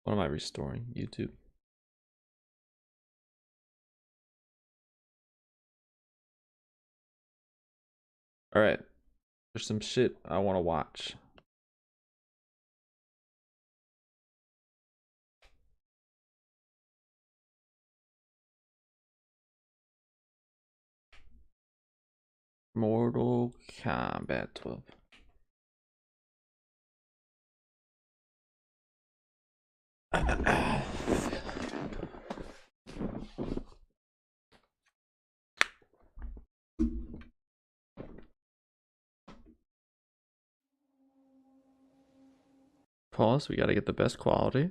What am I restoring? YouTube. All right. There's some shit I want to watch. Mortal Kombat 12. Pause. We got to get the best quality.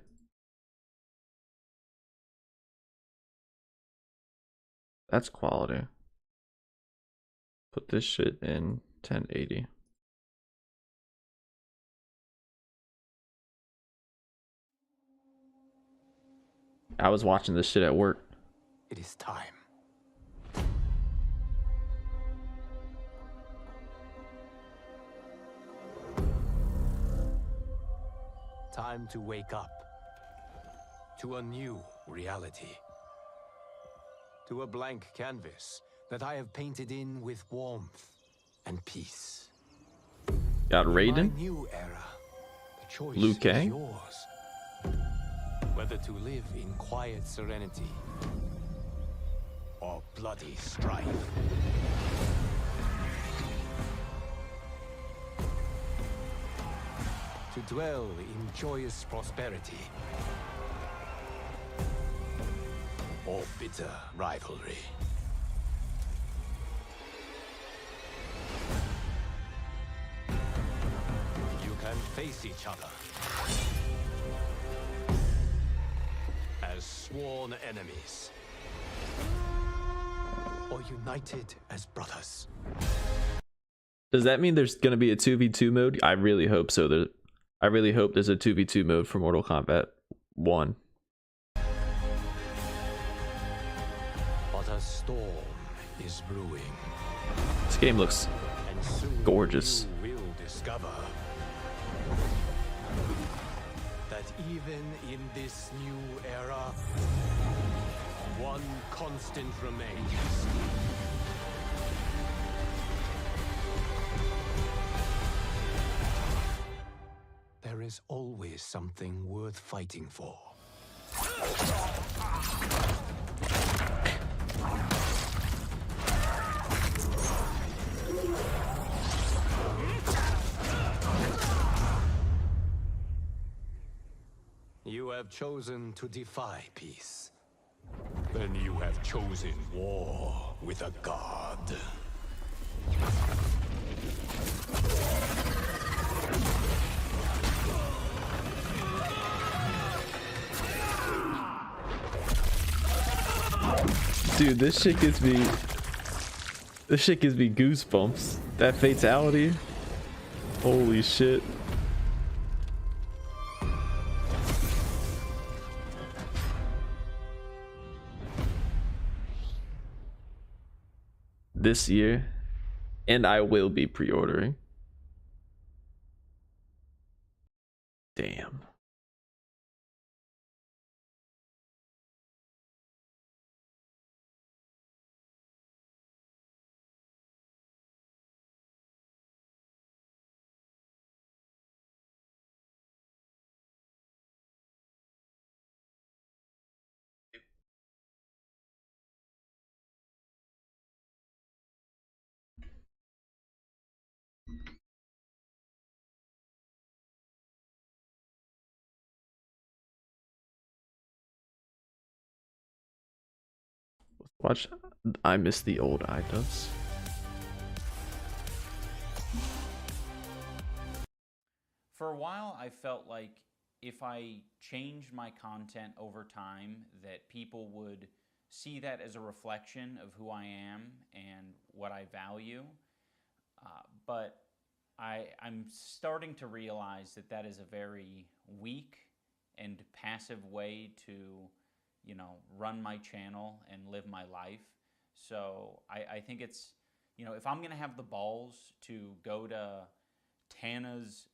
That's quality. Put this shit in 1080. I was watching this shit at work. It is time. Time to wake up to a new reality. To a blank canvas that I have painted in with warmth and peace. Got Raiden. In my new era, the choice Liu Kang. is yours. Whether to live in quiet serenity or bloody strife. To dwell in joyous prosperity or bitter rivalry. You can face each other as sworn enemies, or united as brothers. Does that mean there's gonna be a 2v2 mode? I really hope so. I really hope there's a 2v2 mode for Mortal Kombat 1. But a storm is brewing. This game looks And soon gorgeous. you will discover that even in this new era, one constant remains. There is always something worth fighting for. You have chosen to defy peace. Then you have chosen war with a god. Dude, this shit gives me goosebumps. That fatality. Holy shit. This year, and I will be pre-ordering. Damn. Watch, I miss the old Eidos. For a while, I felt like if I changed my content over time, that people would see that as a reflection of who I am and what I value. But I'm starting to realize that that is a very weak and passive way to, run my channel and live my life. So I think it's, if I'm going to have the balls to go to Tana's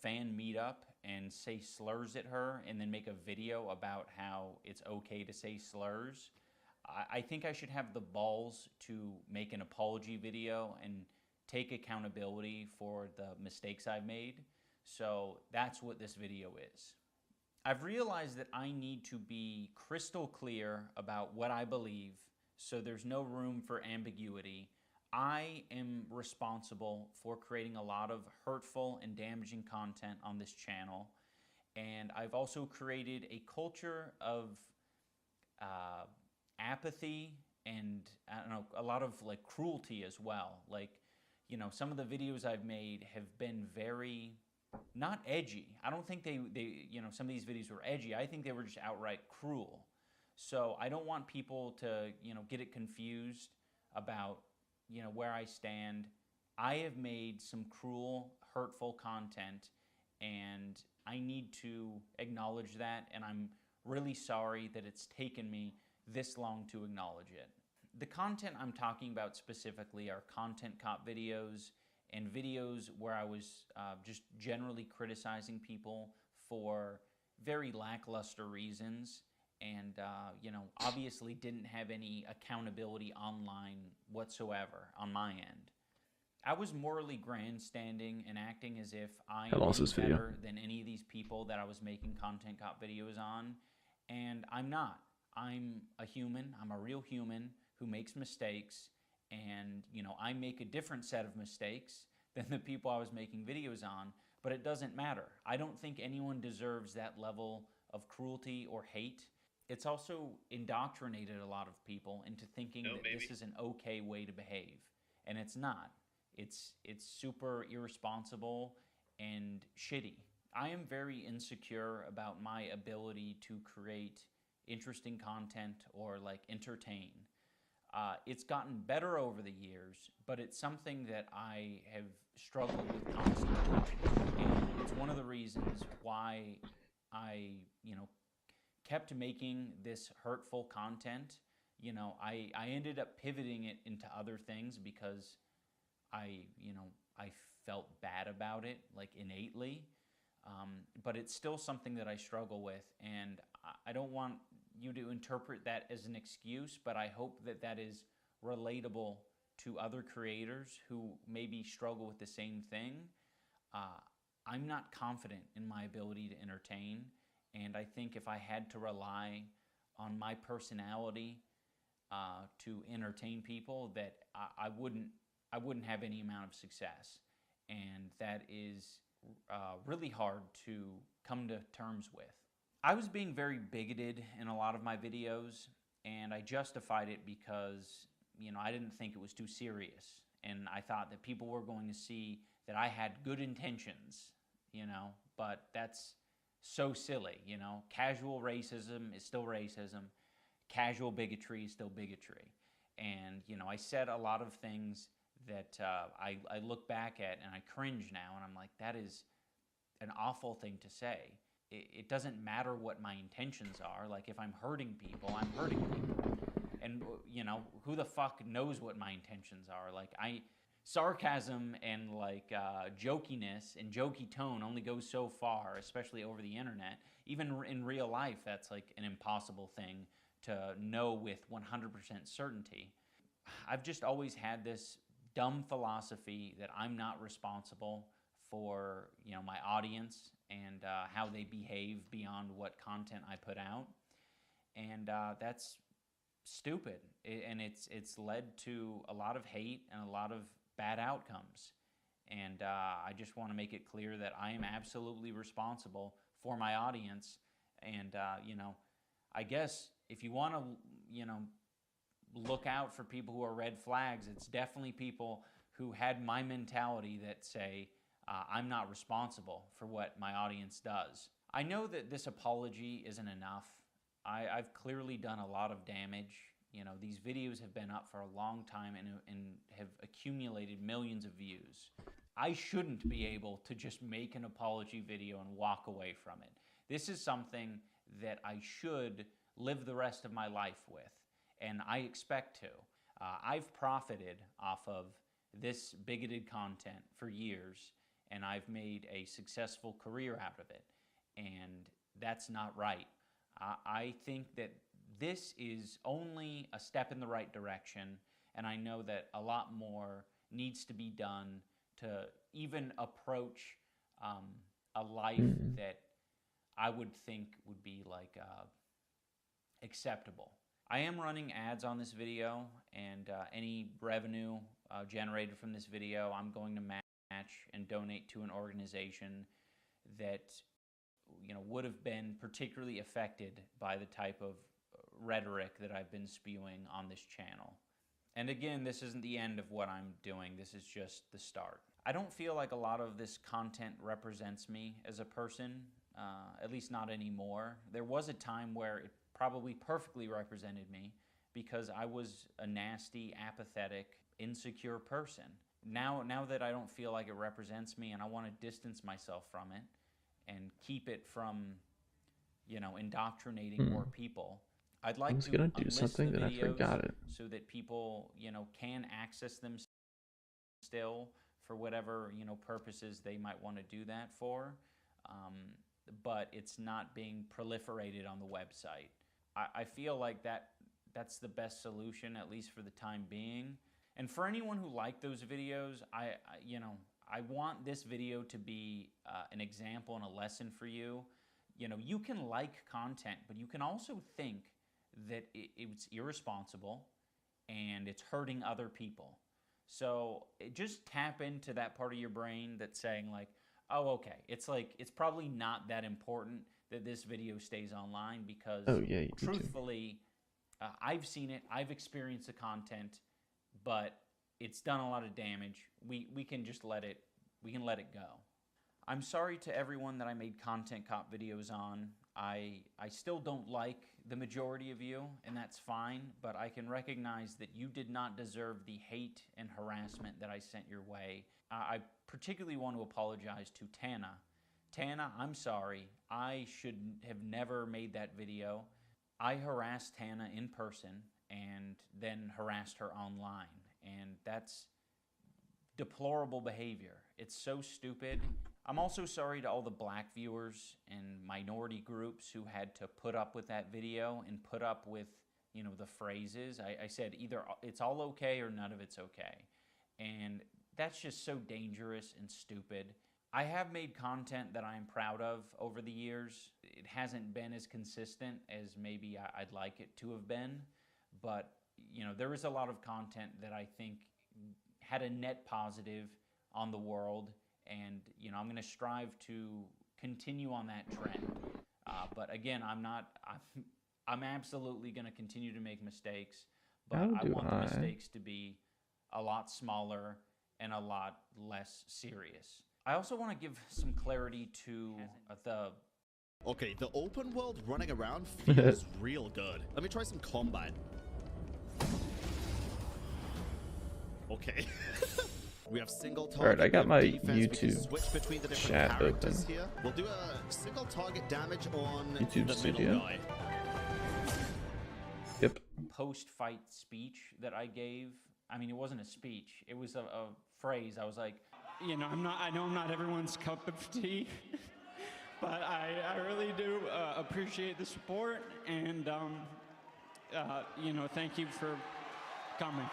fan meetup and say slurs at her and then make a video about how it's okay to say slurs. I think I should have the balls to make an apology video and take accountability for the mistakes I've made. So that's what this video is. I've realized that I need to be crystal clear about what I believe, so there's no room for ambiguity. I am responsible for creating a lot of hurtful and damaging content on this channel, and I've also created a culture of apathy and, I don't know, a lot of like cruelty as well. Like, you know, some of the videos I've made have been very not edgy. I don't think they you know, some of these videos were edgy. I think they were just outright cruel. So I don't want people to, you know, get it confused about, you know, where I stand. I have made some cruel, hurtful content, and I need to acknowledge that, and I'm really sorry that it's taken me this long to acknowledge it. The content I'm talking about specifically are content cop videos and videos where I was just generally criticizing people for very lackluster reasons, and you know, obviously didn't have any accountability online whatsoever on my end. I was morally grandstanding and acting as if I am lost this video. better than any of these people that I was making content cop videos on, and I'm not. I'm a human. I'm a real human who makes mistakes, and you know, I make a different set of mistakes than the people I was making videos on, but it doesn't matter. I don't think anyone deserves that level of cruelty or hate. It's also indoctrinated a lot of people into thinking that this is an okay way to behave, and it's not. It's super irresponsible and shitty. I am very insecure about my ability to create interesting content or like entertain. It's gotten better over the years, but it's something that I have struggled with constantly. And it's one of the reasons why I, you know, kept making this hurtful content. You know, I ended up pivoting it into other things because I felt bad about it, like innately. But it's still something that I struggle with, and I don't want you to interpret that as an excuse, but I hope that that is relatable to other creators who maybe struggle with the same thing. I'm not confident in my ability to entertain, and I think if I had to rely on my personality to entertain people, that I wouldn't have any amount of success, and that is really hard to come to terms with. I was being very bigoted in a lot of my videos, and I justified it because, you know, I didn't think it was too serious, and I thought that people were going to see that I had good intentions, you know, but that's so silly, you know. Casual racism is still racism. Casual bigotry is still bigotry. And, you know, I said a lot of things that I look back at and I cringe now, and I'm like, that is an awful thing to say. It doesn't matter what my intentions are. Like, if I'm hurting people, I'm hurting people. And, you know, who the fuck knows what my intentions are? Like, sarcasm and, like, jokiness and jokey tone only goes so far, especially over the internet. Even in real life, that's, like, an impossible thing to know with 100% certainty. I've just always had this dumb philosophy that I'm not responsible for, you know, my audience and how they behave beyond what content I put out, and that's stupid. And it's led to a lot of hate and a lot of bad outcomes. And I just want to make it clear that I am absolutely responsible for my audience. And you know, I guess if you want to, you know, look out for people who are red flags, it's definitely people who had my mentality that say, I'm not responsible for what my audience does. I know that this apology isn't enough. I've clearly done a lot of damage. You know, these videos have been up for a long time and have accumulated millions of views. I shouldn't be able to just make an apology video and walk away from it. This is something that I should live the rest of my life with, and I expect to. I've profited off of this bigoted content for years, and I've made a successful career out of it. And that's not right. I think that this is only a step in the right direction, and I know that a lot more needs to be done to even approach a life that I would think would be like acceptable. I am running ads on this video, and any revenue generated from this video, I'm going to match and donate to an organization that would have been particularly affected by the type of rhetoric that I've been spewing on this channel. And again, this isn't the end of what I'm doing. This is just the start. I don't feel like a lot of this content represents me as a person, at least not anymore. There was a time where it probably perfectly represented me because I was a nasty, apathetic, insecure person. Now that I don't feel like it represents me and I want to distance myself from it and keep it from, indoctrinating more people, I'd like to gonna do unlist something the and I videos forgot it. so that people, can access them still for whatever, purposes they might want to do that for. But it's not being proliferated on the website. I feel like that's the best solution, at least for the time being. And for anyone who liked those videos, I want this video to be an example and a lesson for you. You can like content, but you can also think that it's irresponsible and it's hurting other people. So just tap into that part of your brain that's saying like, oh, okay, it's probably not that important that this video stays online because truthfully, I've seen it, I've experienced the content, but it's done a lot of damage. We can just let it go. I'm sorry to everyone that I made content cop videos on. I still don't like the majority of you, and that's fine, but I can recognize that you did not deserve the hate and harassment that I sent your way. I particularly want to apologize to Tana. Tana, I'm sorry. I should have never made that video. I harassed Tana in person and then harassed her online, and that's deplorable behavior. It's so stupid. I'm also sorry to all the black viewers and minority groups who had to put up with that video and put up with, the phrases. I said either it's all okay or none of it's okay. And that's just so dangerous and stupid. I have made content that I'm proud of over the years. It hasn't been as consistent as maybe I'd like it to have been, but there is a lot of content that I think had a net positive on the world, and I'm going to strive to continue on that trend. But again, I'm absolutely going to continue to make mistakes, but I want the mistakes to be a lot smaller and a lot less serious. I also want to give some clarity to the... Okay, the open world running around feels real good. Let me try some combat. Okay. We have single target. Alright, I got my defense. We can YouTube switch between the different chat characters open. here. We'll do a single target damage on YouTube the Studio. middle guy. Yep. post-fight speech that I gave. I mean, it wasn't a speech. It was a phrase. I was like, I know I'm not everyone's cup of tea, but I really do appreciate the support, and thank you for coming.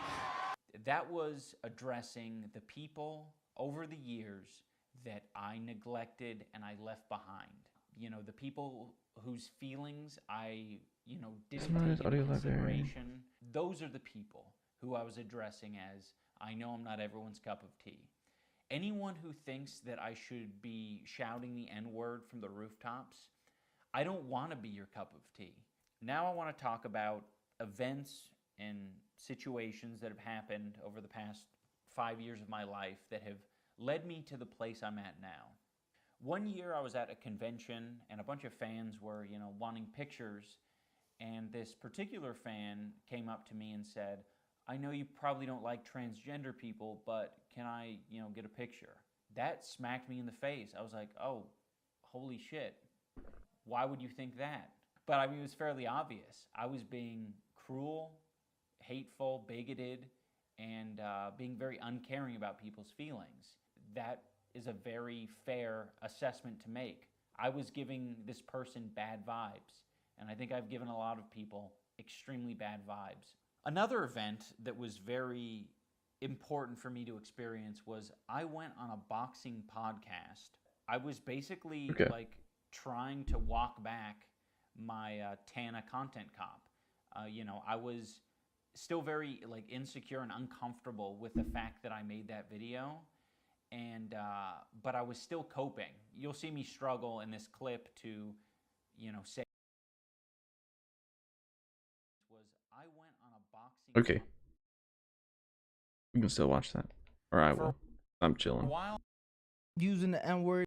That was addressing the people over the years that I neglected and I left behind. The people whose feelings I, didn't take into consideration. Those are the people who I was addressing as, I know I'm not everyone's cup of tea. Anyone who thinks that I should be shouting the N-word from the rooftops, I don't want to be your cup of tea. Now I want to talk about events and situations that have happened over the past 5 years of my life that have led me to the place I'm at now. One year I was at a convention and a bunch of fans were, wanting pictures, and this particular fan came up to me and said, I know you probably don't like transgender people, but can I, get a picture? That smacked me in the face. I was like, oh, holy shit. Why would you think that? But I mean, it was fairly obvious. I was being cruel, hateful, bigoted, and being very uncaring about people's feelings. That is a very fair assessment to make. I was giving this person bad vibes, and I think I've given a lot of people extremely bad vibes. Another event that was very important for me to experience was I went on a boxing podcast. I was basically Okay. like trying to walk back my Tana content cop. I was still very like insecure and uncomfortable with the fact that I made that video, and but I was still coping. You'll see me struggle in this clip to, say was I went on a boxing Okay. You can still watch that, or I will. I'm for a chilling. while, Using the N-word.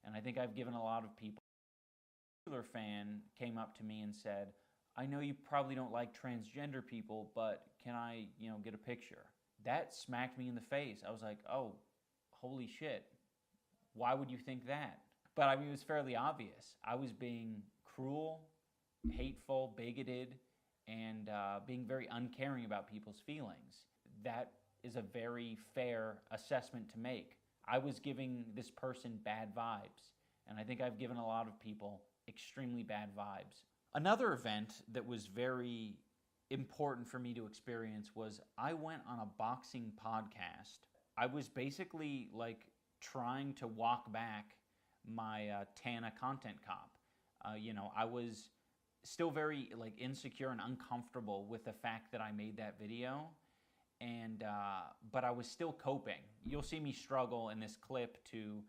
and I think I've given a lot of people. A particular fan came up to me and said, I know you probably don't like transgender people, but can I, get a picture? That smacked me in the face. I was like, oh, holy shit. Why would you think that? But I mean, it was fairly obvious. I was being cruel, hateful, bigoted, and being very uncaring about people's feelings. That is a very fair assessment to make. I was giving this person bad vibes, and I think I've given a lot of people extremely bad vibes. Another event that was very important for me to experience was I went on a boxing podcast. I was basically like trying to walk back my Tana content cop. I was still very like insecure and uncomfortable with the fact that I made that video, and but I was still coping. You'll see me struggle in this clip to,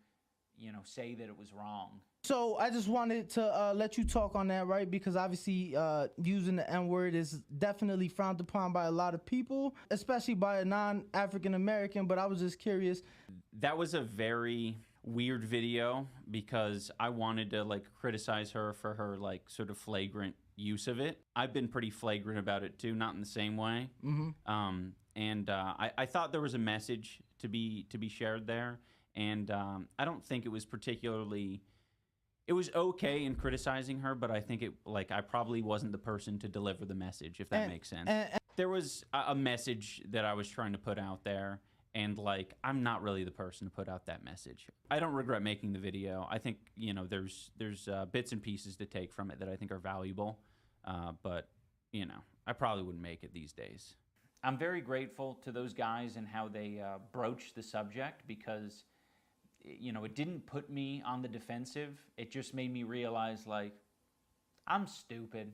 say that it was wrong. So I just wanted to let you talk on that, right? Because obviously using the N-word is definitely frowned upon by a lot of people, especially by a non-African American. But I was just curious. That was a very weird video because I wanted to like criticize her for her like sort of flagrant use of it. I've been pretty flagrant about it too, not in the same way. I thought there was a message to be shared there, and I don't think it was particularly. It was okay in criticizing her, but I think I probably wasn't the person to deliver the message, if that makes sense. There was a message that I was trying to put out there, and like I'm not really the person to put out that message. I don't regret making the video. I think there's bits and pieces to take from it that I think are valuable, but I probably wouldn't make it these days. I'm very grateful to those guys and how they broached the subject because it didn't put me on the defensive. It just made me realize like I'm stupid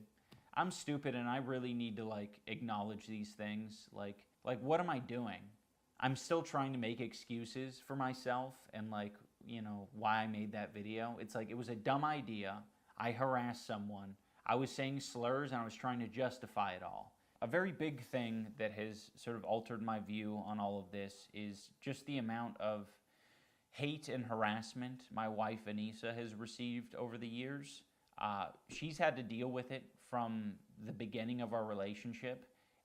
and I really need to like acknowledge these things. Like what am I doing? I'm still trying to make excuses for myself and like, why I made that video. It's like it was a dumb idea. I harassed someone. I was saying slurs and I was trying to justify it all. A very big thing that has sort of altered my view on all of this is just the amount of hate and harassment my wife Anissa has received over the years. She's had to deal with it from the beginning of our relationship,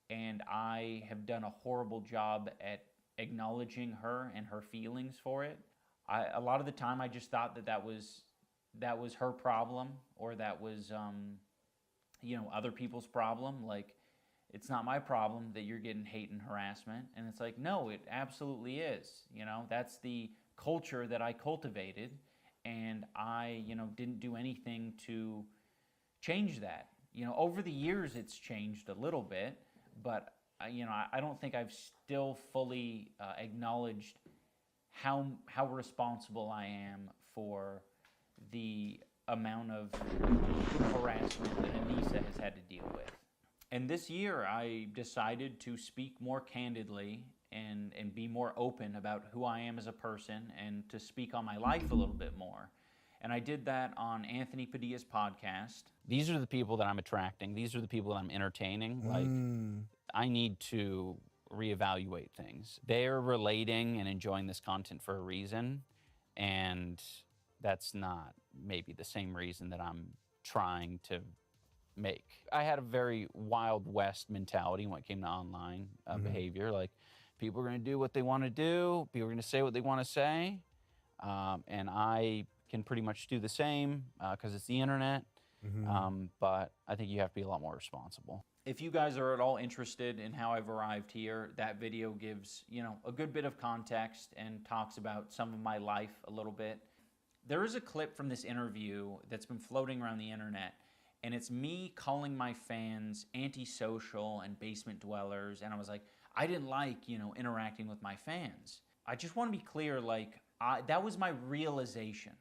and I have done a horrible job at acknowledging her and her feelings for it. A lot of the time I just thought that was her problem, or that was other people's problem. Like, it's not my problem that you're getting hate and harassment. And it's like, no, it absolutely is. That's the culture that I cultivated, and I, didn't do anything to change that. Over the years it's changed a little bit, but I don't think I've still fully acknowledged how responsible I am for the amount of harassment that Anissa has had to deal with. And this year I decided to speak more candidly and be more open about who I am as a person, and to speak on my life a little bit more. And I did that on Anthony Padilla's podcast. These are the people that I'm attracting. These are the people that I'm entertaining. Like, I need to reevaluate things. They're relating and enjoying this content for a reason, and that's not maybe the same reason that I'm trying to make. I had a very Wild West mentality when it came to online behavior. Like, people are going to do what they want to do. People are going to say what they want to say. And I can pretty much do the same because it's the internet. But I think you have to be a lot more responsible. If you guys are at all interested in how I've arrived here, that video gives, you know, a good bit of context and talks about some of my life a little bit. There is a clip from this interview that's been floating around the internet, and it's me calling my fans antisocial and basement dwellers, and I was like, I didn't like, you know, interacting with my fans. I just want to be clear, like, that was my realization.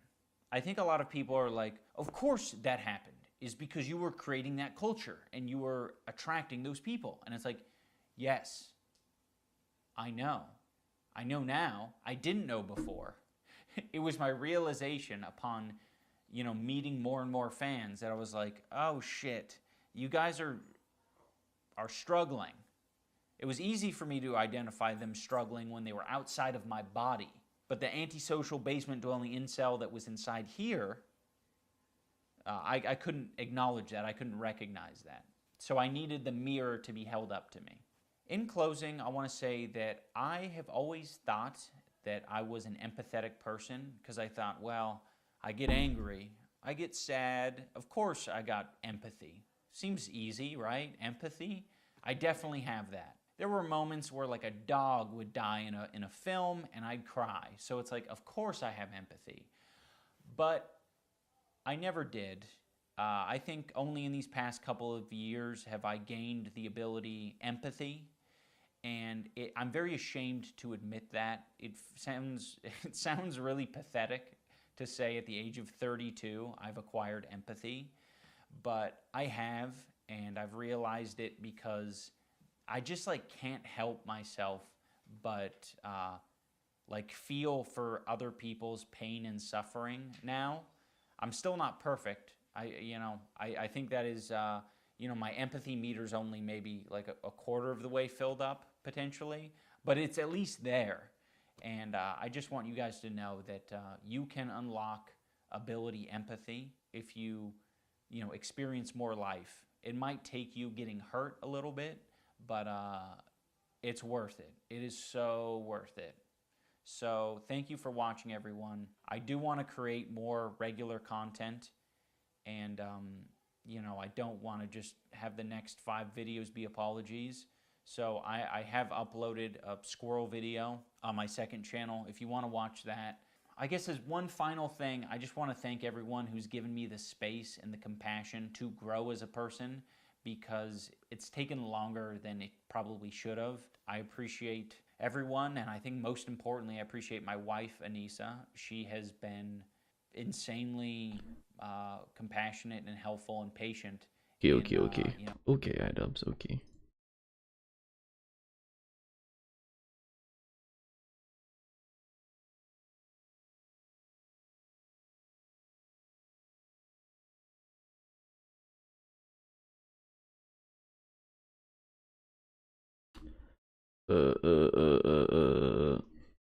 I think a lot of people are like, of course that happened, is because you were creating that culture and you were attracting those people. And it's like, yes, I know. I know now. I didn't know before. It was my realization upon, you know, meeting more and more fans that I was like, oh shit, you guys are struggling. It was easy for me to identify them struggling when they were outside of my body. But the antisocial basement dwelling incel that was inside here, I couldn't acknowledge that. I couldn't recognize that. So I needed the mirror to be held up to me. In closing, I want to say that I have always thought that I was an empathetic person because I thought, well, I get angry, I get sad. Of course I got empathy. Seems easy, right? Empathy. I definitely have that. There were moments where like a dog would die in a film and I'd cry. So it's like, of course I have empathy. But I never did. I think only in these past couple of years have I gained the ability empathy. And I'm very ashamed to admit that. It sounds really pathetic to say at the age of 32 I've acquired empathy. But I have, and I've realized it because I just like can't help myself but like feel for other people's pain and suffering now. I'm still not perfect. I think that is, you know, my empathy meter's only maybe like a quarter of the way filled up potentially, but it's at least there. And I just want you guys to know that you can unlock ability empathy if you know, experience more life. It might take you getting hurt a little bit, but it's worth it. It is so worth it. So thank you for watching, everyone. I do want to create more regular content, and you know, I don't want to just have the next 5 videos be apologies. So I have uploaded a squirrel video on my second channel if you want to watch that. I guess as one final thing, I just want to thank everyone who's given me the space and the compassion to grow as a person, because it's taken longer than it probably should have. I appreciate everyone, and I think most importantly, I appreciate my wife, Anissa. She has been insanely compassionate and helpful and patient. Okay, in, okay. you know, Okay, iDubbbz, okay. Did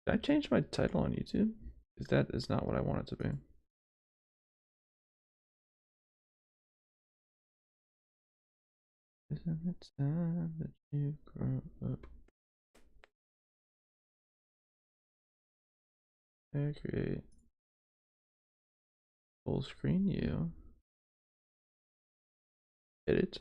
I change my title on YouTube? Is that is not what I want it to be. Isn't it time that you grow up? I create full screen you. Edit.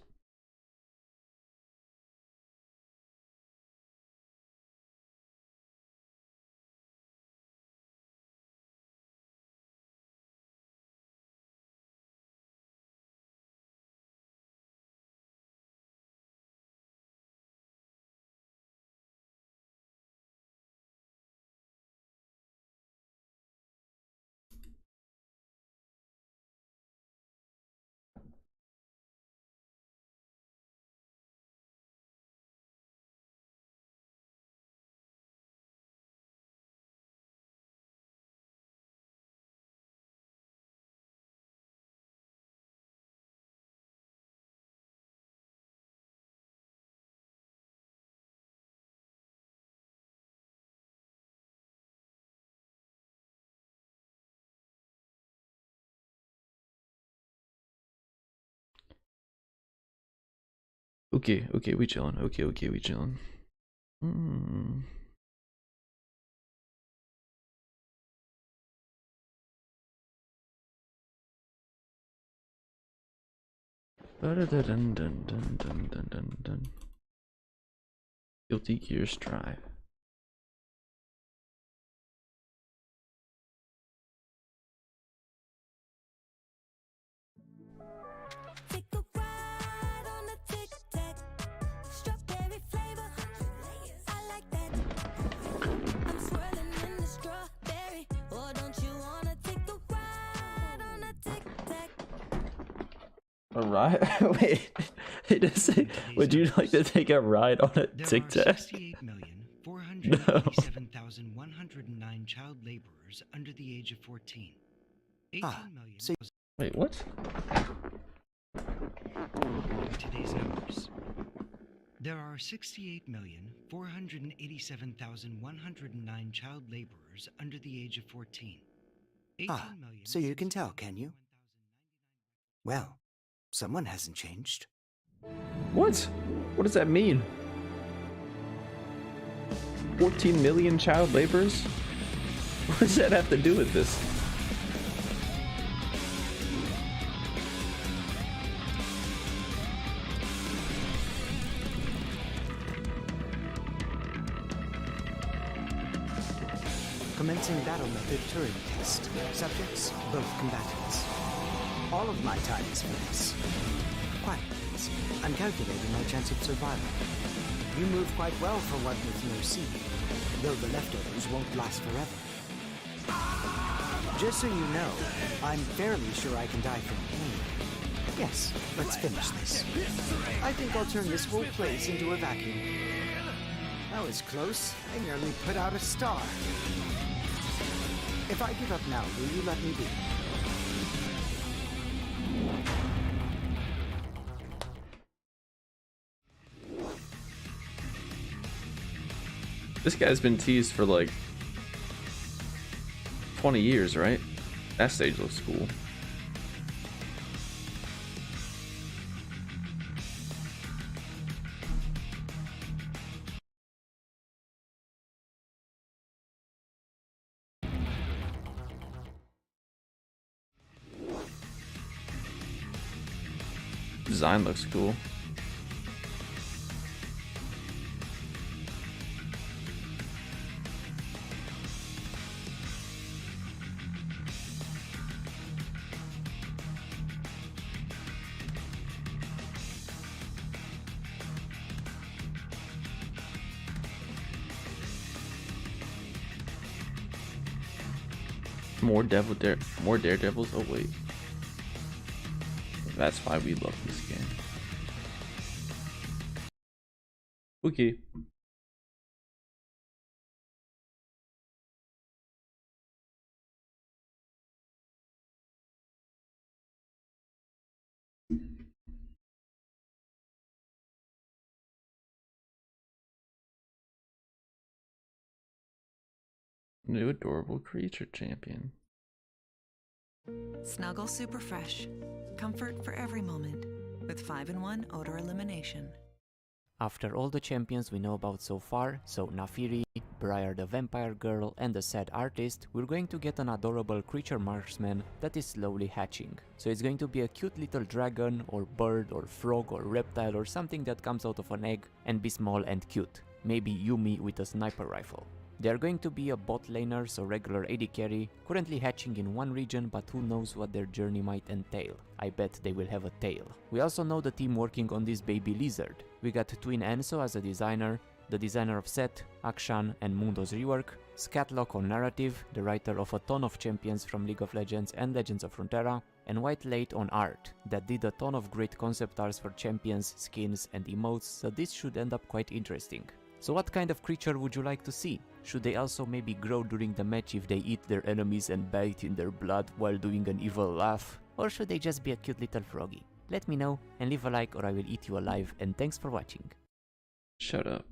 Okay, okay, we chillin'. Okay, okay, we chillin'. Mm. Dun-dun-dun-dun-dun-dun-dun-dun. Guilty Gear Strive. Take a ride on the Tic Tac, strawberry flavor. I like that. I'm swirling in the strawberry. Oh, don't you wanna take a ride on the Tic Tac? Alright, wait. It does say, would you like to take a ride on a Tic Tac? 68,487,109 child laborers under the age of 14. 18 million Wait, what? today's numbers. There are 68,487,109 child laborers under the age of 14. 18 million So you can tell, can you? Well, someone hasn't changed. What? What does that mean? 14 million child laborers? What does that have to do with this? Commencing battle method Turing test. Subjects, both combatants. All of my time is for this. Quiet, please. I'm calculating my chance of survival. You move quite well for one with no seed, though the leftovers won't last forever. Just so you know, I'm fairly sure I can die from pain. Yes, let's finish this. I think I'll turn this whole place into a vacuum. That was close. I nearly put out a star. If I give up now, will you let me be? This guy's been teased for like 20 years, right? That stage looks cool. Design looks cool. More Daredevils. Oh wait, that's why we love this game. Okay. New adorable creature champion. Snuggle Super Fresh. Comfort for every moment. With 5-in-1 odor elimination. After all the champions we know about so far, so Naafiri, Briar the Vampire Girl and the Sad Artist, we're going to get an adorable creature marksman that is slowly hatching. So it's going to be a cute little dragon or bird or frog or reptile or something that comes out of an egg and be small and cute. Maybe Yumi with a sniper rifle. They are going to be a bot laner, so regular AD carry, currently hatching in one region, but who knows what their journey might entail. I bet they will have a tail. We also know the team working on this baby lizard. We got Twin Enso as a designer, the designer of Set, Akshan and Mundo's rework, Scatlock on narrative, the writer of a ton of champions from League of Legends and Legends of Runeterra, and White Late on art, that did a ton of great concept arts for champions, skins and emotes, so this should end up quite interesting. So what kind of creature would you like to see? Should they also maybe grow during the match if they eat their enemies and bathe in their blood while doing an evil laugh? Or should they just be a cute little froggy? Let me know and leave a like or I will eat you alive, and thanks for watching. Shut up.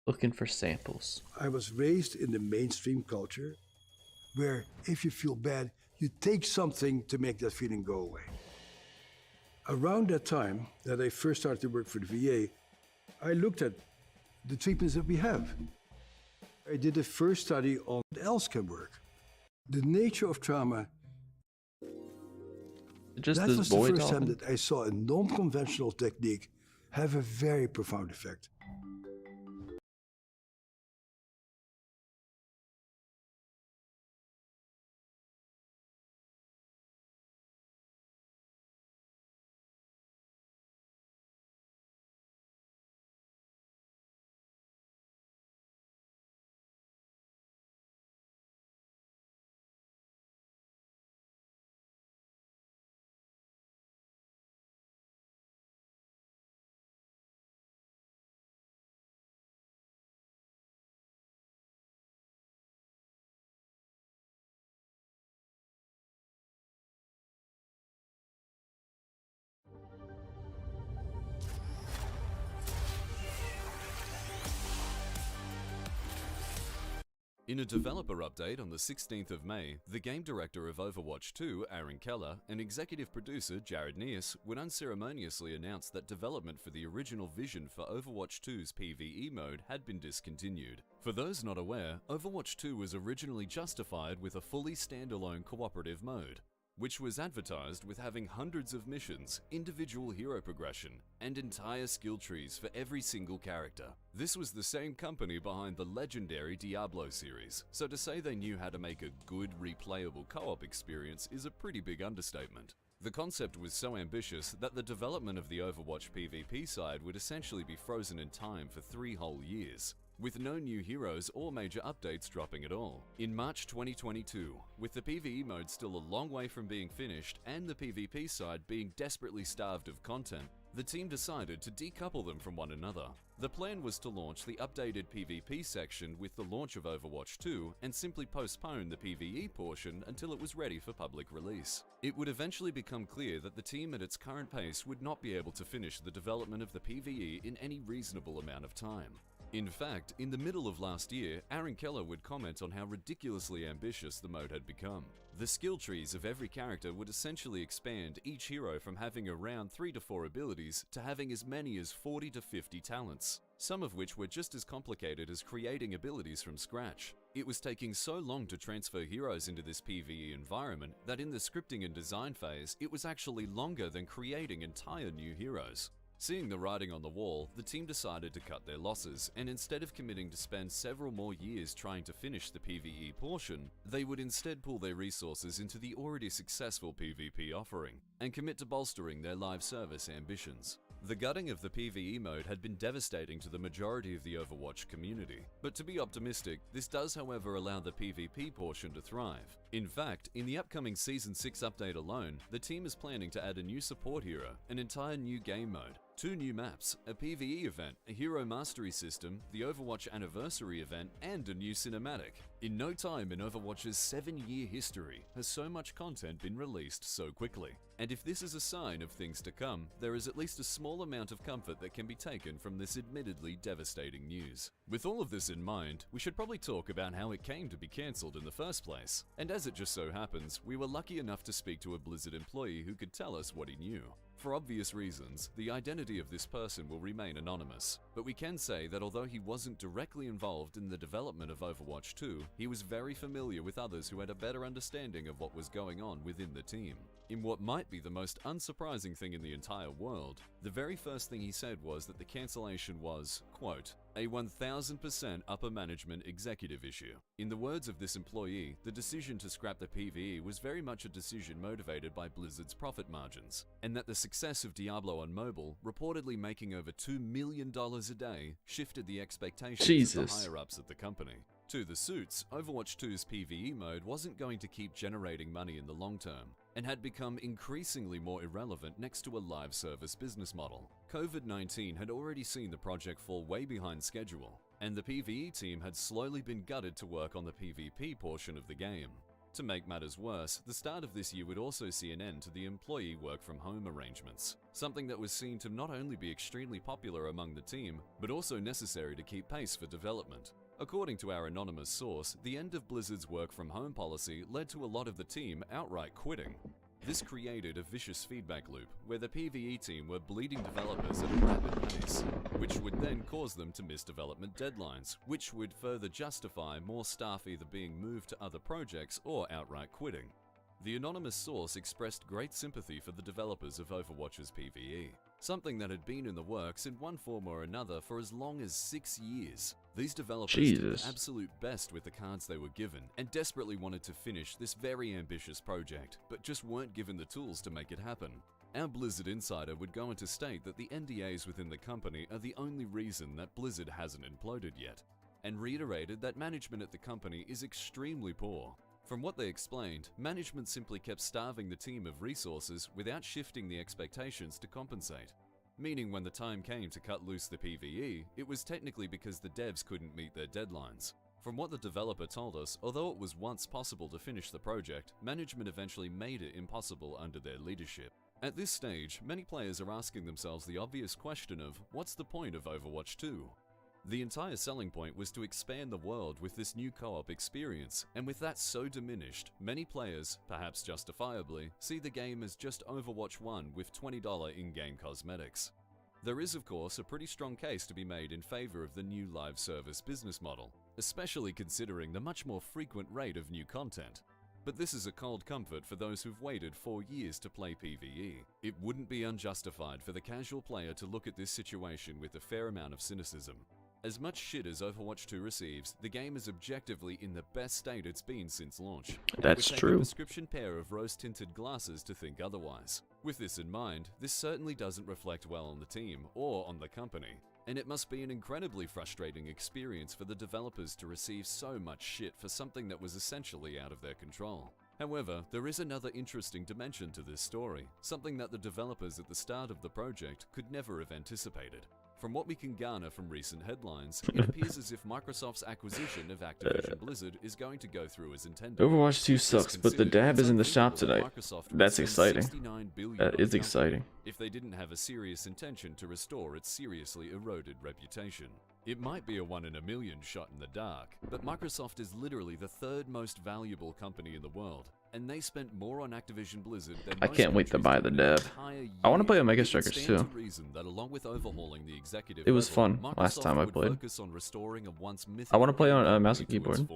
Looking for samples. I was raised in the mainstream culture where if you feel bad, you take something to make that feeling go away. Around that time that I first started to work for the VA, I looked at the treatments that we have. I did a first study on what else can work. The nature of trauma. Just that this was boy the first time talking? that I saw a non-conventional technique have a very profound effect. In a developer update on the 16th of May, the game director of Overwatch 2, Aaron Keller, and executive producer Jared Neas would unceremoniously announce that development for the original vision for Overwatch 2's PvE mode had been discontinued. For those not aware, Overwatch 2 was originally justified with a fully standalone cooperative mode, which was advertised with having hundreds of missions, individual hero progression, and entire skill trees for every single character. This was the same company behind the legendary Diablo series, so to say they knew how to make a good replayable co-op experience is a pretty big understatement. The concept was so ambitious that the development of the Overwatch PvP side would essentially be frozen in time for 3 whole years, with no new heroes or major updates dropping at all. In March 2022, with the PvE mode still a long way from being finished and the PvP side being desperately starved of content, the team decided to decouple them from one another. The plan was to launch the updated PvP section with the launch of Overwatch 2 and simply postpone the PvE portion until it was ready for public release. It would eventually become clear that the team at its current pace would not be able to finish the development of the PvE in any reasonable amount of time. In fact, in the middle of last year, Aaron Keller would comment on how ridiculously ambitious the mode had become. The skill trees of every character would essentially expand each hero from having around 3 to 4 abilities to having as many as 40 to 50 talents, some of which were just as complicated as creating abilities from scratch. It was taking so long to transfer heroes into this PvE environment that in the scripting and design phase, it was actually longer than creating entire new heroes. Seeing the writing on the wall, the team decided to cut their losses, and instead of committing to spend several more years trying to finish the PvE portion, they would instead pool their resources into the already successful PvP offering, and commit to bolstering their live service ambitions. The gutting of the PvE mode had been devastating to the majority of the Overwatch community, but to be optimistic, this does however allow the PvP portion to thrive. In fact, in the upcoming Season 6 update alone, the team is planning to add a new support hero, an entire new game mode, 2 new maps, a PvE event, a hero mastery system, the Overwatch anniversary event, and a new cinematic. In no time in Overwatch's 7-year history has so much content been released so quickly. And if this is a sign of things to come, there is at least a small amount of comfort that can be taken from this admittedly devastating news. With all of this in mind, we should probably talk about how it came to be cancelled in the first place. And as it just so happens, we were lucky enough to speak to a Blizzard employee who could tell us what he knew. For obvious reasons, the identity of this person will remain anonymous, but we can say that although he wasn't directly involved in the development of Overwatch 2, he was very familiar with others who had a better understanding of what was going on within the team. In what might be the most unsurprising thing in the entire world, the very first thing he said was that the cancellation was, quote, a 1000% upper management executive issue. In the words of this employee, the decision to scrap the PvE was very much a decision motivated by Blizzard's profit margins, and that the success of Diablo on mobile, reportedly making over $2 million a day, shifted the expectations of the higher-ups at the company. To the suits, Overwatch 2's PvE mode wasn't going to keep generating money in the long term, and had become increasingly more irrelevant next to a live service business model. COVID-19 had already seen the project fall way behind schedule, and the PvE team had slowly been gutted to work on the PvP portion of the game. To make matters worse, the start of this year would also see an end to the employee work-from-home arrangements, something that was seen to not only be extremely popular among the team, but also necessary to keep pace for development. According to our anonymous source, the end of Blizzard's work-from-home policy led to a lot of the team outright quitting. This created a vicious feedback loop, where the PvE team were bleeding developers at a rapid pace, which would then cause them to miss development deadlines, which would further justify more staff either being moved to other projects or outright quitting. The anonymous source expressed great sympathy for the developers of Overwatch's PvE, something that had been in the works in one form or another for as long as 6 years. These developers did their absolute best with the cards they were given and desperately wanted to finish this very ambitious project, but just weren't given the tools to make it happen. Our Blizzard insider would go on to state that the NDAs within the company are the only reason that Blizzard hasn't imploded yet, and reiterated that management at the company is extremely poor. From what they explained, management simply kept starving the team of resources without shifting the expectations to compensate. Meaning when the time came to cut loose the PvE, it was technically because the devs couldn't meet their deadlines. From what the developer told us, although it was once possible to finish the project, management eventually made it impossible under their leadership. At this stage, many players are asking themselves the obvious question of, what's the point of Overwatch 2? The entire selling point was to expand the world with this new co-op experience, and with that so diminished, many players, perhaps justifiably, see the game as just Overwatch 1 with $20 in-game cosmetics. There is of course a pretty strong case to be made in favor of the new live service business model, especially considering the much more frequent rate of new content. But this is a cold comfort for those who've waited 4 years to play PvE. It wouldn't be unjustified for the casual player to look at this situation with a fair amount of cynicism. As much shit as Overwatch 2 receives, the game is objectively in the best state it's been since launch. That's true. A prescription pair of rose-tinted glasses to think otherwise. With this in mind, this certainly doesn't reflect well on the team or on the company, and it must be an incredibly frustrating experience for the developers to receive so much shit for something that was essentially out of their control. However, there is another interesting dimension to this story, something that the developers at the start of the project could never have anticipated. From what we can garner from recent headlines, it appears as if Microsoft's acquisition of Activision Blizzard is going to go through as intended. Overwatch 2 sucks, but the dab is in the shop tonight. That's exciting. That is exciting. If they didn't have a serious intention to restore its seriously eroded reputation. It might be a 1 in a million shot in the dark, but Microsoft is literally the third most valuable company in the world, and they spent more on Activision Blizzard than I can't wait to buy the dev. I want to play Omega Strikers too. It was fun last time I played. I want to play on mouse and keyboard.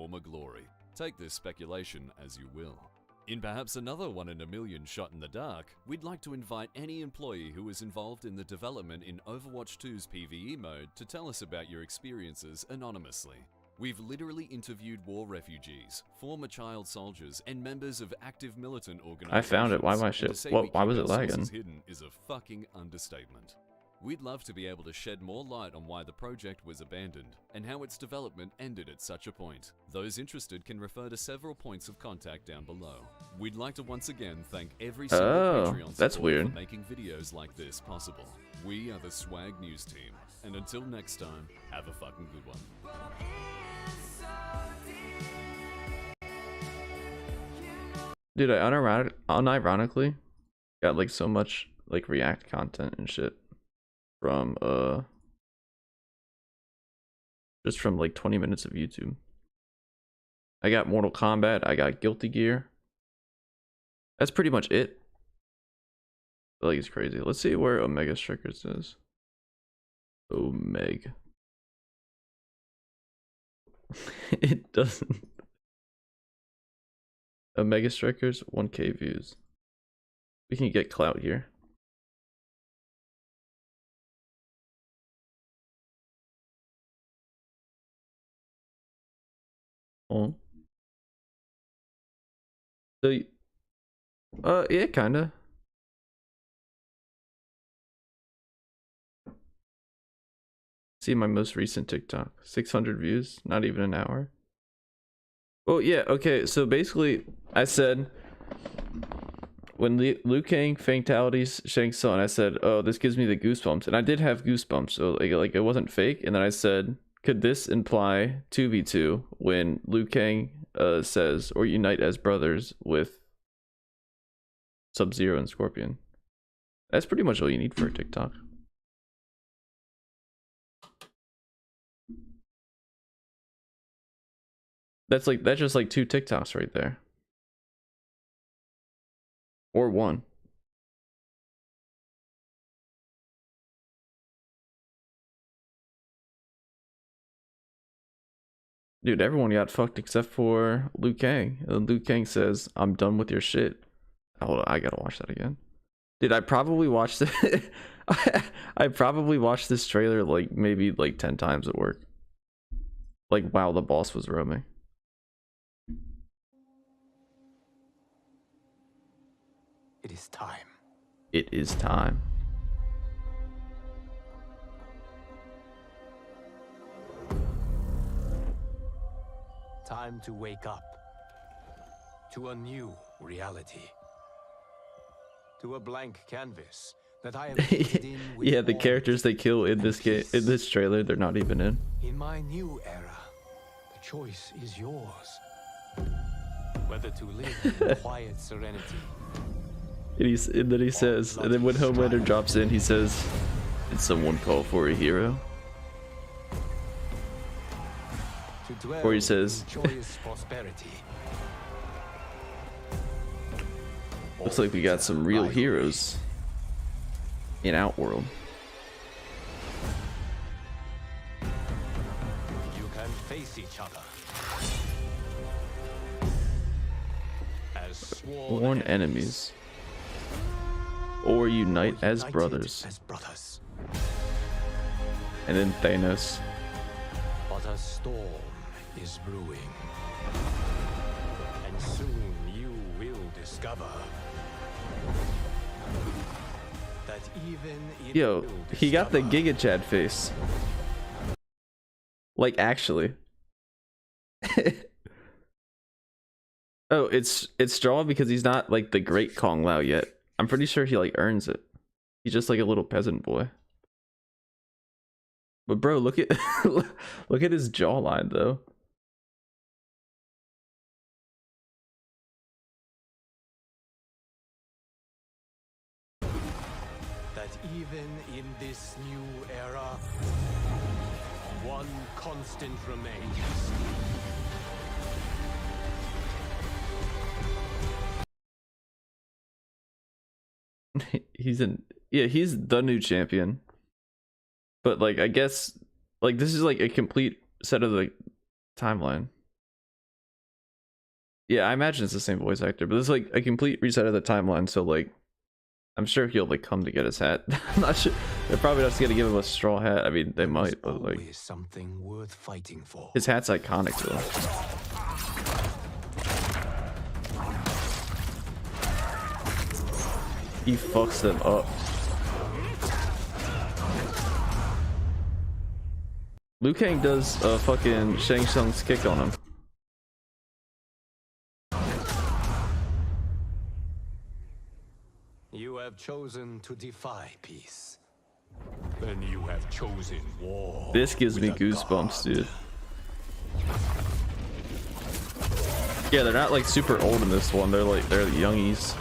Take this speculation as you will. In perhaps another 1 in a million shot in the dark, we'd like to invite any employee who was involved in the development in Overwatch 2's PvE mode to tell us about your experiences anonymously. We've literally interviewed war refugees, former child soldiers, and members of active militant organizations. I found it. Why my shit? Why was it lagging? Hidden is a fucking understatement. We'd love to be able to shed more light on why the project was abandoned, and how its development ended at such a point. Those interested can refer to several points of contact down below. We'd like to once again thank every single Patreon that's supporter weird. for making videos like this possible. We are the Swag News team, and until next time, have a fucking good one. Dude, I unironically got like so much like React content and shit from just from like 20 minutes of YouTube. I got Mortal Kombat, I got Guilty Gear. That's pretty much it. I feel like it's crazy. Let's see where Omega Strikers is. Omega. It doesn't. Omega Strikers, 1K views. We can get clout here. Oh. So, yeah, kinda. See my most recent TikTok, 600 views, not even an hour. Well, yeah, okay, so basically, I said, when Liu Kang fatalities Shang Tsung, I said, oh, this gives me the goosebumps, and I did have goosebumps, so like it wasn't fake, and then I said, could this imply 2v2 when Liu Kang says, or unite as brothers with Sub-Zero and Scorpion. That's pretty much all you need for a TikTok. That's just like 2 TikToks right there. Or 1. Dude, everyone got fucked except for Liu Kang. Liu Kang says, "I'm done with your shit." Hold on, I gotta watch that again. Dude, I probably watched it. I probably watched this trailer like maybe like 10 times at work. Like while the boss was roaming. It is time. It is time. Time to wake up. To a new reality. To a blank canvas that I have painted in with Yeah, the warmth. characters they kill in this game, in this trailer, they're not even in. In my new era, the choice is yours. Whether to live in quiet serenity. And then he says, and then when Homelander drops in, he says, "Did someone call for a hero?" To dwell Or he says, in joyous prosperity. "Looks like we got some real heroes in Outworld." You can face each other. As Sworn enemies. Or unite as brothers. And then Thanos. But a storm is brewing. And soon you will discover that even in Yo, he got the Giga Chad face. Like, actually. Oh, it's strong because he's not like the great Kong Lao yet. I'm pretty sure he like earns it. He's just like a little peasant boy. But bro, look at look at his jawline though. that even in this new era, one constant remains. He's the new champion. But like I guess like this is like a complete set of the timeline. Yeah, I imagine it's the same voice actor, but it's like a complete reset of the timeline, so like I'm sure he'll like come to get his hat. I'm not sure. They're probably not gonna give him a straw hat. I mean they might, but like something worth fighting for. His hat's iconic though. He fucks them up. Liu Kang does fucking Shang Tsung's kick on him. You have chosen to defy peace. Then you have chosen war. This gives me goosebumps, dude. Yeah, they're not like super old in this one. They're youngies.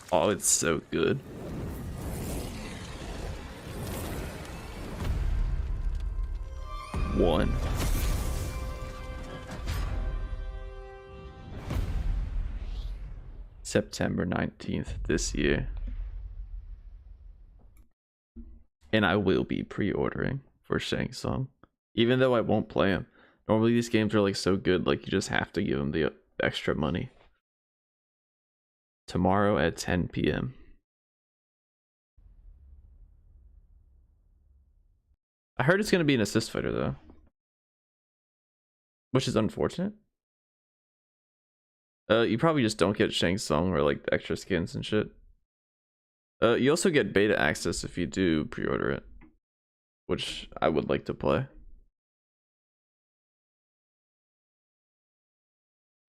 Oh, it's so good. One. September 19th this year. And I will be pre-ordering for Shang Tsung. Even though I won't play him. Normally these games are like so good, like you just have to give them the extra money. Tomorrow at 10 p.m. I heard it's going to be an assist fighter though. Which is unfortunate. You probably just don't get Shang Tsung or like the extra skins and shit. You also get beta access if you do pre-order it. Which I would like to play.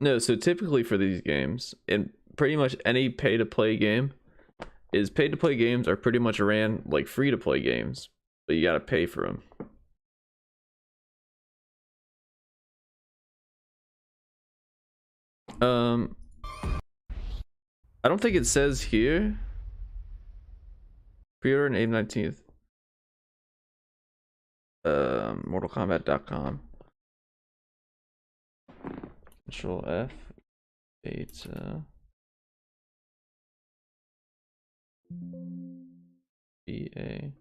No, so typically for these games, in pretty much any pay-to-play game, is pay to play games are pretty much ran like free to play games, but you gotta pay for them. I don't think it says here. Pre-order on April 19th. MortalKombat.com. Control F. Beta. BA.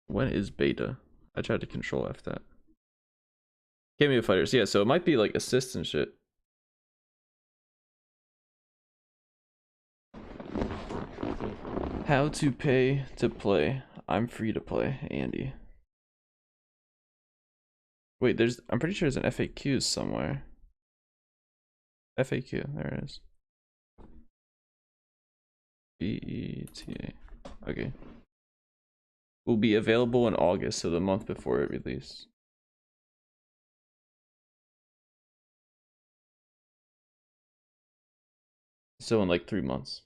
When is beta? I tried to Control F that. Cameo Fighters, yeah, so it might be like assists and shit. How to pay to play. I'm free to play, Andy. Wait, I'm pretty sure there's an FAQ somewhere. FAQ, there it is. BETA. Okay. Will be available in August, so the month before it released. So in like 3 months.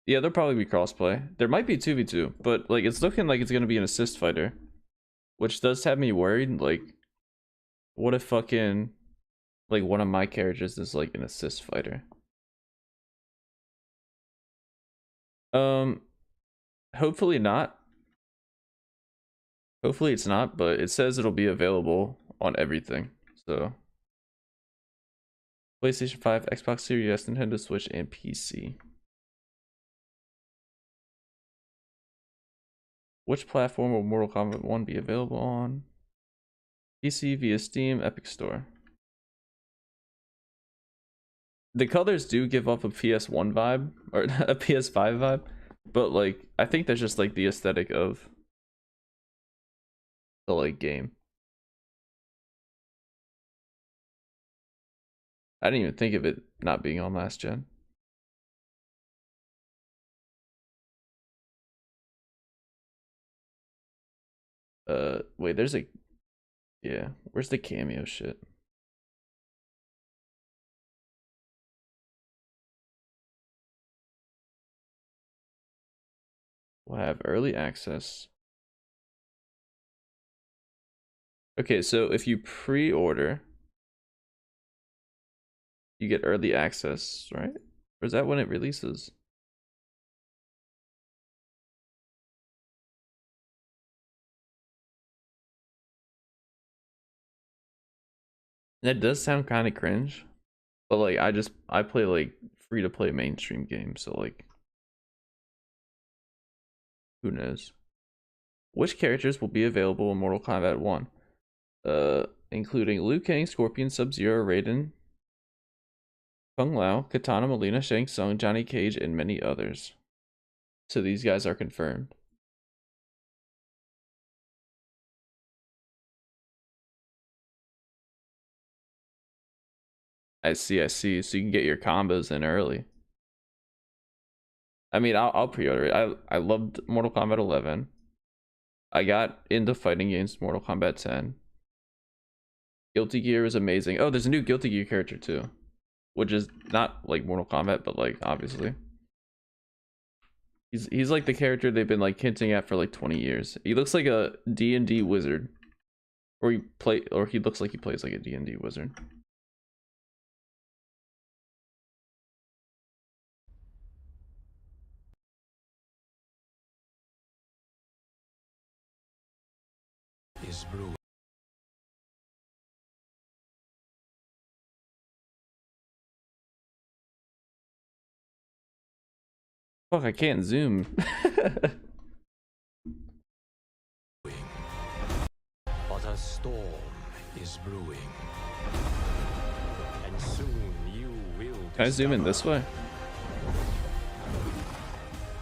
Yeah, there'll probably be crossplay. There might be 2v2, but like it's looking like it's gonna be an assist fighter, which does have me worried. Like, what if fucking like one of my characters is like an assist fighter? Hopefully not. Hopefully it's not, but it says it'll be available on everything. So PlayStation 5, Xbox Series S, Nintendo Switch, and PC. Which platform will Mortal Kombat 1 be available on? PC via Steam, Epic Store. The colors do give off a PS1 vibe, or a PS5 vibe, but like, I think that's just like the aesthetic of the like game. I didn't even think of it not being on last gen. Wait, there's a... Yeah, where's the cameo shit? We'll have early access. Okay, so if you pre-order, you get early access, right? Or is that when it releases? That does sound kind of cringe, but like I play like free to play mainstream games, so like who knows? Which characters will be available in Mortal Kombat 1? Including Liu Kang, Scorpion, Sub-Zero, Raiden, Kung Lao, Katana, Mileena, Shang Tsung, Johnny Cage, and many others. So these guys are confirmed. I see. So you can get your combos in early. I mean, I'll pre-order it. I loved Mortal Kombat 11. I got into fighting games, Mortal Kombat 10. Guilty Gear is amazing. Oh, there's a new Guilty Gear character too, which is not like Mortal Kombat, but like obviously. He's like the character they've been like hinting at for like 20 years. He looks like a D&D wizard, or he looks like he plays like a D&D wizard. Is brewing. Fuck, I can't zoom. But a storm is brewing. And soon you will Can I zoom in this way?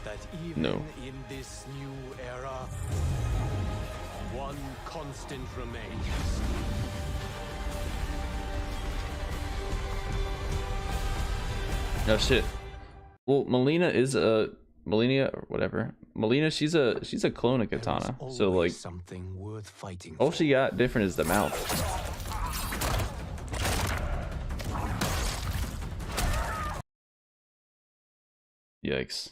that even No. in this new era, one constant remains. No shit. Well, Mileena is a Mileena or whatever. Mileena, she's a clone of Katana. So like something worth fighting all she got different is the mouth. Yikes.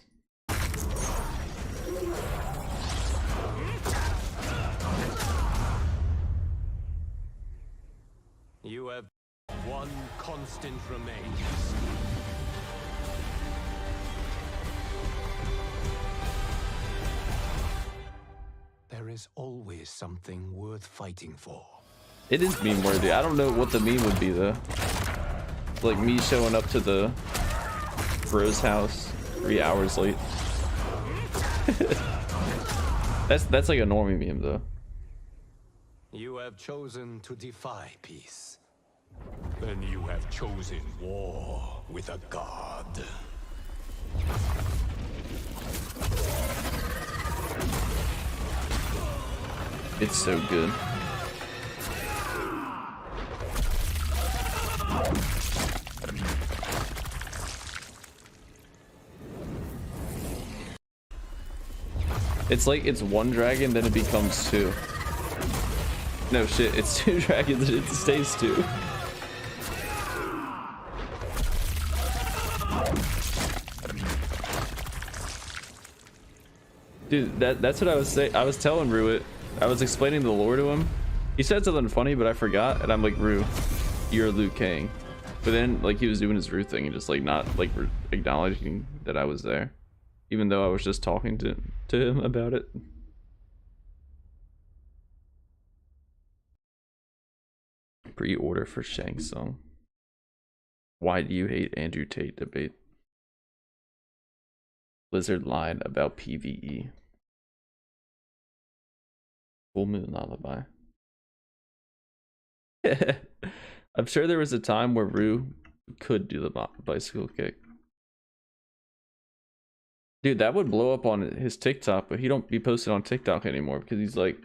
You have one constant remains. There is always something worth fighting for. It is meme worthy. I don't know what the meme would be though. Like me showing up to the bro's house 3 hours late. that's like a normie meme though. You have chosen to defy peace. Then you have chosen war with a god. It's so good. It's like it's one dragon, then it becomes two. No shit, it's two dragons, it stays two. Dude, that's what I was saying. I was telling Rue it. I was explaining the lore to him. He said something funny, but I forgot, and I'm like, Rue, you're Liu Kang. But then, like, he was doing his Rue thing and just like not like acknowledging that I was there, even though I was just talking to him about it. Pre-order for Shang Tsung. Why do you hate Andrew Tate debate? Blizzard lied about PvE. Full Moon Lullaby. I'm sure there was a time where Rue could do the bicycle kick. Dude, that would blow up on his TikTok, but he don't be posted on TikTok anymore because he's like,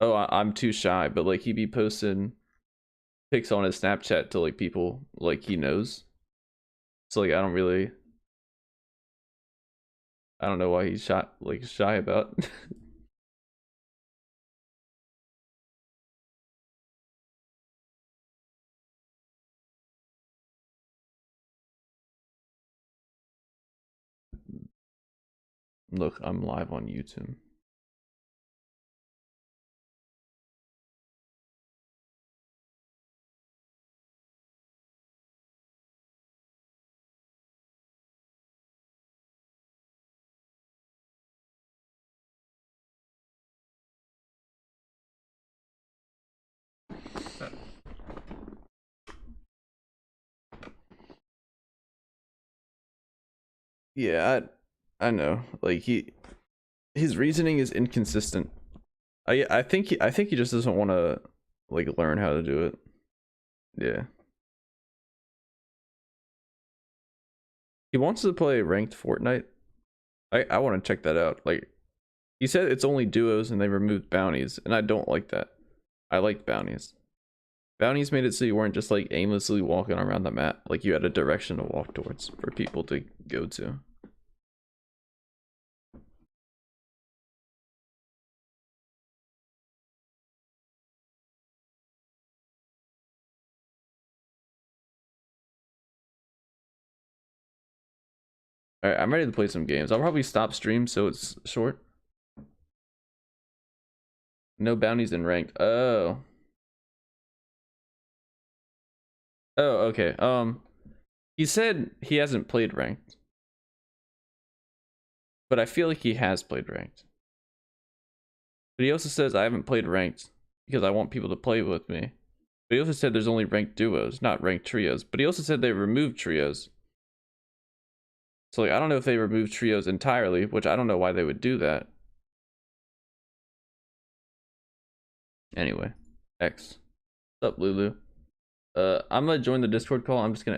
oh, I'm too shy. But like he be posting pics on his Snapchat to like people like he knows. So like I don't know why he's shy about. Look, I'm live on YouTube. Yeah, I know. Like his reasoning is inconsistent. I think he just doesn't want to like learn how to do it. Yeah. He wants to play ranked Fortnite. I want to check that out. Like he said it's only duos and they removed bounties, and I don't like that. I like bounties. Bounties made it so you weren't just like aimlessly walking around the map. Like you had a direction to walk towards for people to go to. Alright, I'm ready to play some games. I'll probably stop stream so it's short. No bounties in ranked. Oh. Oh, okay. He said he hasn't played ranked. But I feel like he has played ranked. But he also says I haven't played ranked because I want people to play with me. But he also said there's only ranked duos, not ranked trios. But he also said they removed trios. So like I don't know if they removed trios entirely, which I don't know why they would do that. Anyway, X. What's up, Lulu? I'm gonna join the Discord call. I'm just gonna